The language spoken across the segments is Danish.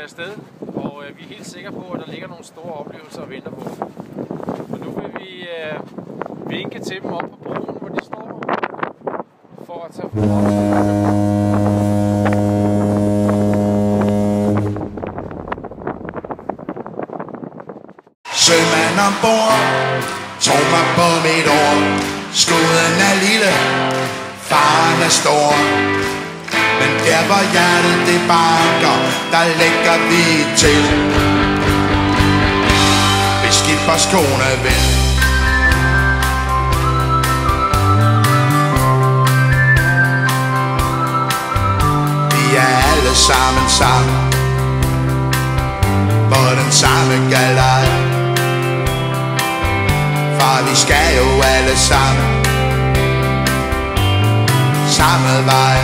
afsted, og vi er helt sikre på, at der ligger nogle store oplevelser og venter på. Og nu vil vi vinke til dem op på broen, hvor de står, for at tage på. Sømand ombord, tog mig på mit ord. Skuden er lille, faren er stor. Men der hvor hjertet det banker, der lægger vi til. Hvis skippers kone vil. Vi er alle sammen på den samme galej. For vi skal jo alle sammen samme vej.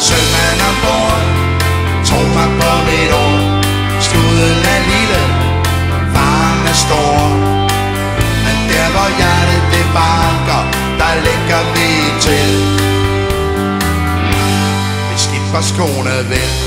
Sømand ombord, tog mig på mit ord. Skuden er lille, faren er stor. Men der hvor hjertet det banker, der lægger vi til. Hvis skippers kone vil.